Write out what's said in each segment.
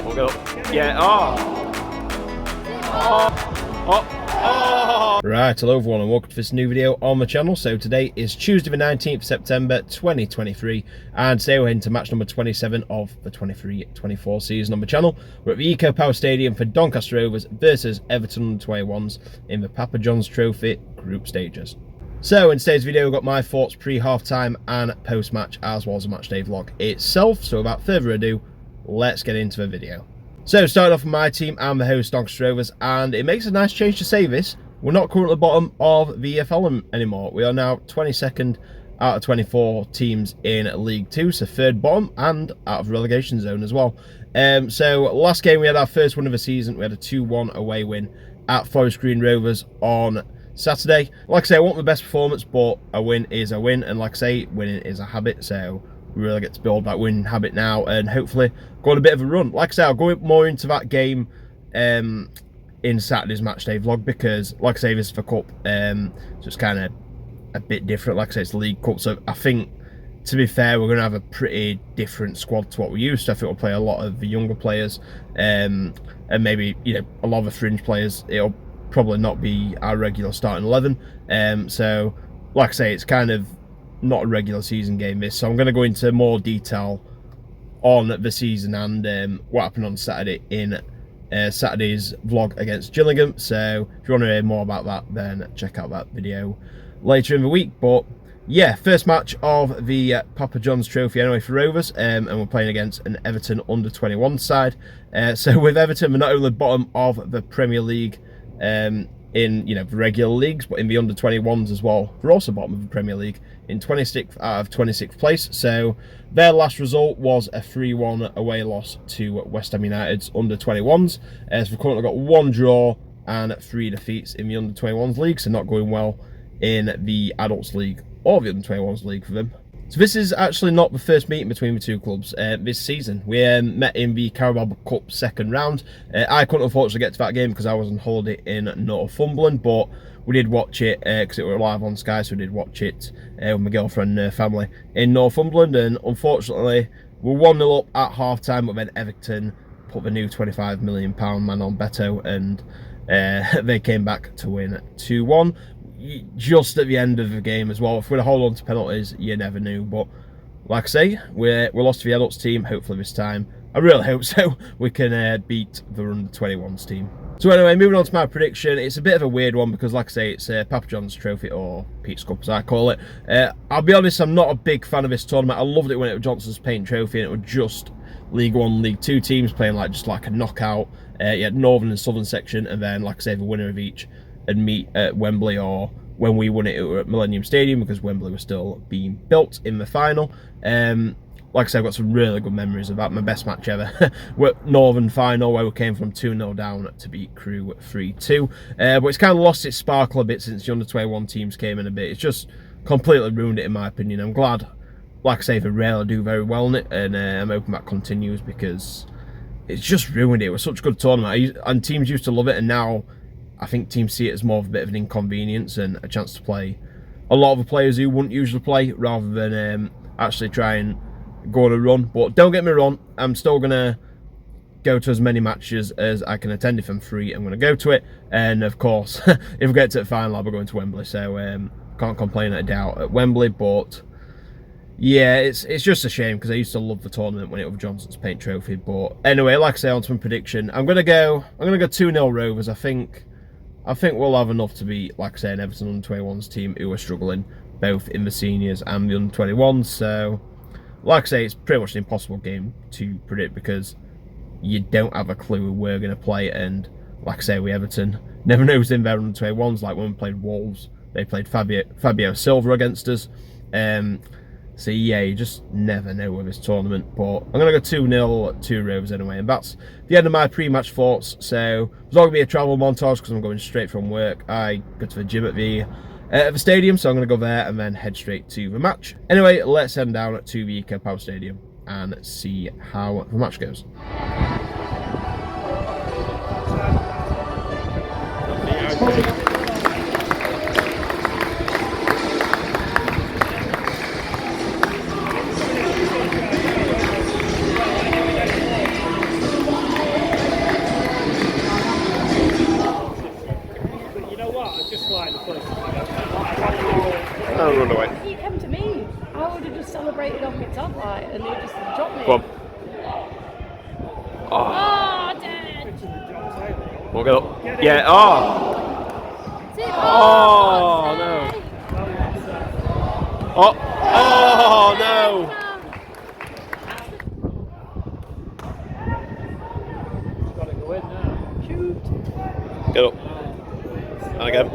We'll go. Yeah. Right, hello everyone and welcome to this new video on the channel. So today is Tuesday the 19th of September 2023 and today we're into match number 27 of the 23-24 season on the channel. We're at the Eco Power Stadium for Doncaster Rovers versus Everton U21's in the Papa John's Trophy group stages. So in today's video we've got my thoughts pre-half-time and post-match as well as a matchday vlog itself. So without further ado, let's get into the video. So starting off with my team, I'm the host Doncaster Rovers, and it makes a nice change to say this. We're not currently bottom of the EFL anymore. We are now 22nd out of 24 teams in League 2, so third bottom and out of relegation zone as well. So last game we had our first win of the season. We had a 2-1 away win at Forest Green Rovers on Saturday. Like I say, I want the best performance, but a win is a win, and like I say, winning is a habit, so we really get to build that winning habit now and hopefully go on a bit of a run. Like I say, I'll go more into that game in Saturday's matchday vlog because, like I say, this is for Cup, so it's kind of a bit different. Like I say, it's League Cup, so I think, to be fair, we're going to have a pretty different squad to what we used to. I think we'll play a lot of the younger players and maybe, you know, a lot of the fringe players. It'll probably not be our regular starting 11. So, like I say, it's kind of not a regular season game this, so I'm going to go into more detail on the season and what happened on Saturday in Saturday's vlog against Gillingham. So if you want to hear more about that, then check out that video later in the week. But yeah, first match of the Papa John's Trophy anyway for Rovers, and we're playing against an Everton under-21 side. So with Everton, we're not only bottom of the Premier League in, you know, the regular leagues, but in the under-21s as well. We're also bottom of the Premier League in 26th out of 26th place. So their last result was a 3-1 away loss to West Ham United's under-21s. So we've currently got one draw and 3 defeats in the under-21s league, so not going well in the adults league or the under-21s league for them. So this is actually not the first meeting between the two clubs this season. We met in the Carabao Cup second round. I couldn't unfortunately get to that game because I was on holiday in Northumberland, but we did watch it because it was live on Sky, so we did watch it with my girlfriend and family in Northumberland, and unfortunately we're 1-0 up at half-time, but then Everton put the new £25 million man on Beto, and they came back to win 2-1. Just at the end of the game as well. If we'd hold on to penalties, you never knew. But like I say, we're lost to the adults team. Hopefully this time, I really hope so, we can beat the under-21s team. So anyway, moving on to my prediction. It's a bit of a weird one because, like I say, it's Papa John's Trophy, or Pete's Cup as I call it. I'll be honest, I'm not a big fan of this tournament. I loved it when it was Johnson's Paint Trophy and it was just League 1, League 2 teams playing just like a knockout. You had Northern and Southern section, and then, like I say, the winner of each and meet at Wembley, or when we won it were at Millennium Stadium because Wembley was still being built in the final. Like I said, I've got some really good memories of that. My best match ever, Northern final, where we came from 2-0 down to beat Crewe 3-2. But it's kind of lost its sparkle a bit since the under-21 teams came in a bit. It's just completely ruined it in my opinion. I'm glad, like I say, they rarely do very well in it, and I'm hoping that continues because it's just ruined it. It was such a good tournament, and teams used to love it, and now I think teams see it as more of a bit of an inconvenience and a chance to play a lot of the players who wouldn't usually play, rather than actually try and go on a run. But don't get me wrong, I'm still going to go to as many matches as I can attend. If I'm free, I'm going to go to it. And of course, if we get to the final, I'll be going to Wembley. So can't complain at a doubt at Wembley. But yeah, it's just a shame because I used to love the tournament when it was Johnson's Paint Trophy. But anyway, like I say, on to my prediction. I'm gonna go 2-0 Rovers. I think we'll have enough to beat, like I say, an Everton under-21s team who are struggling both in the seniors and the under-21s. So, like I say, it's pretty much an impossible game to predict because you don't have a clue who we're going to play. And like I say, with Everton, never knows in their under-21s. Like when we played Wolves, they played Fabio Silva against us. So yeah, you just never know with this tournament. But I'm going to go 2-0 to Rovers anyway. And that's the end of my pre-match thoughts. So there's not going to be a travel montage because I'm going straight from work. I go to the gym at the stadium, so I'm going to go there and then head straight to the match. Anyway, let's head down to the Eco Power Stadium and see how the match goes. Come on. Oh, dead. We'll go. Yeah, oh! Oh, no. Oh, oh, no. Gotta go in now. Shoot. Get up. And again.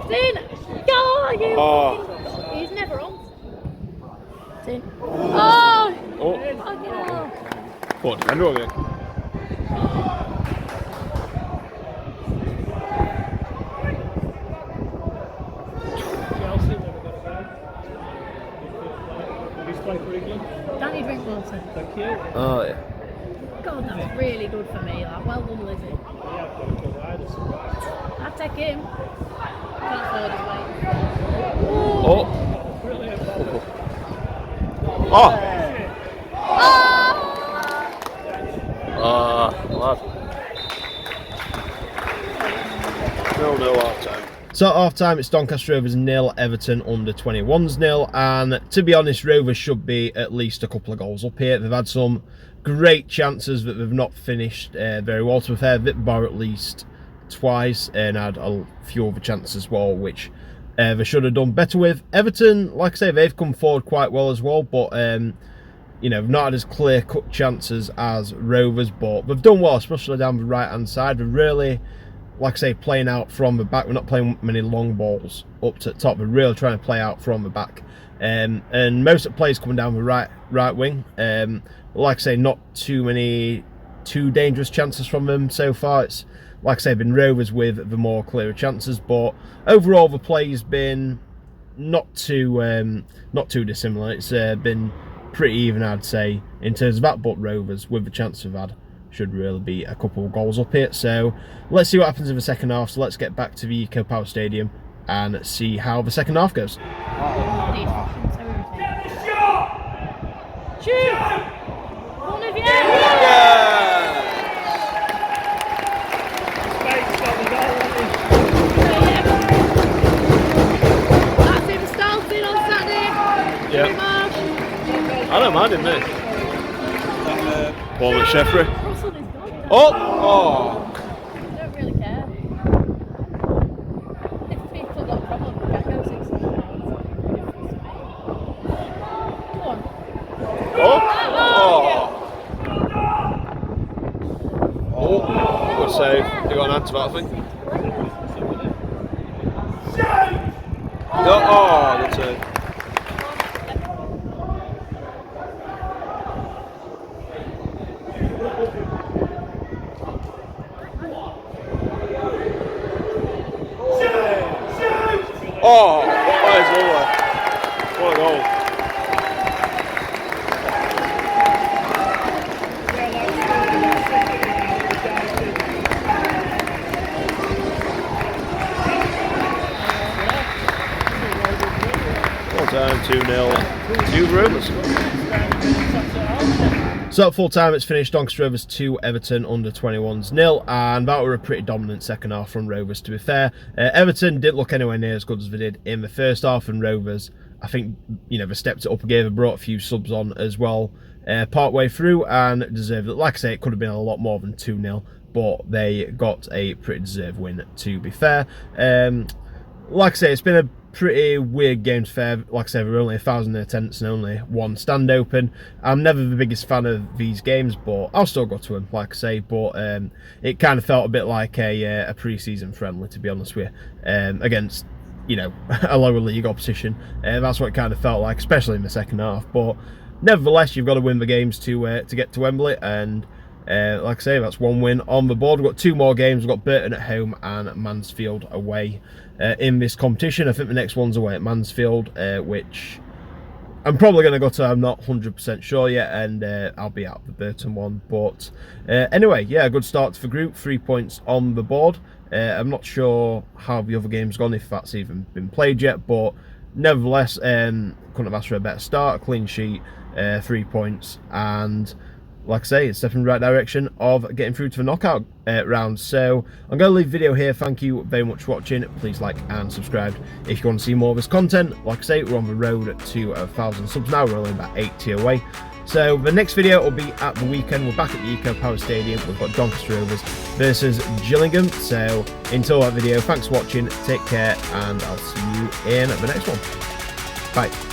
Sin! Go! Oh. He's never on. Sin. Oh! Oh. Fucking hell. What, defender again? Chelsea, never got a goal. Who's played for England? Danny Drinkwater. Thank you. Oh, yeah. God, that's really good for me. Like, well done, Lizzie. Yeah, I've got to go wide. I'd take him. Can't afford his weight. Oh. Brilliant. Oh. Oh! Lad. No half time. So at half time, it's Doncaster Rovers 0, Everton under-21's 0, and to be honest, Rovers should be at least a couple of goals up here. They've had some great chances that they've not finished very well. To be fair, Vitbar at least twice, and had a few other chances as well, which they should have done better with. Everton, like I say, they've come forward quite well as well, but you know, not had as clear-cut chances as Rovers, but they've done well, especially down the right-hand side. They're really, like I say, playing out from the back. We're not playing many long balls up to the top. We're really trying to play out from the back. And most of the players coming down the right wing. Like I say, not too dangerous chances from them so far. It's, like I say, been Rovers with the more clearer chances, but overall the play's been not too dissimilar. It's been pretty even, I'd say, in terms of that, but Rovers, with the chance we've had, should really be a couple of goals up here. So let's see what happens in the second half. So let's get back to the Eco Power Stadium and see how the second half goes. Shoot! One of you! That's him starting on Saturday. Yeah. I don't mind him, mate. Paul at Sheffrey. Oh! I don't really care. If people got problems with that, go 600 pounds. Come on. Good save. They got an answer that, I think. Good save. Oh, that is over. What a goal. Full time, 2-0 to Rovers. So at full time, it's finished Doncaster Rovers 2, Everton under-21's 0, and that were a pretty dominant second half from Rovers, to be fair. Everton didn't look anywhere near as good as they did in the first half, and Rovers, I think, you know, they stepped it up again. They brought a few subs on as well part way through, and deserved it. Like I say, it could have been a lot more than 2-0, but they got a pretty deserved win, to be fair. Like I say, it's been a pretty weird game to fair. Like I said, we're only 1,000 in attendance and only one stand open. I'm never the biggest fan of these games, but I'll still go to them, like I say. But it kind of felt a bit like a pre-season friendly, to be honest with you, against, you know, a lower league opposition. That's what it kind of felt like, especially in the second half. But nevertheless, you've got to win the games to get to Wembley, and like I say, that's one win on the board. We've got two more games. We've got Burton at home and Mansfield away in this competition. I think the next one's away at Mansfield, which I'm probably going to go to. I'm not 100% sure yet, and I'll be out of the Burton one. But anyway, yeah, a good start to the group. 3 points on the board. I'm not sure how the other game's gone, if that's even been played yet, but nevertheless, couldn't have asked for a better start. A clean sheet, 3 points, and like I say, it's stepping in the right direction of getting through to the knockout round. So I'm going to leave the video here. Thank you very much for watching. Please like and subscribe if you want to see more of this content. Like I say, we're on the road to 1,000 subs now. We're only about 80 away. So the next video will be at the weekend. We're back at the Eco Power Stadium. We've got Doncaster Rovers versus Gillingham. So until that video, thanks for watching. Take care, and I'll see you in the next one. Bye.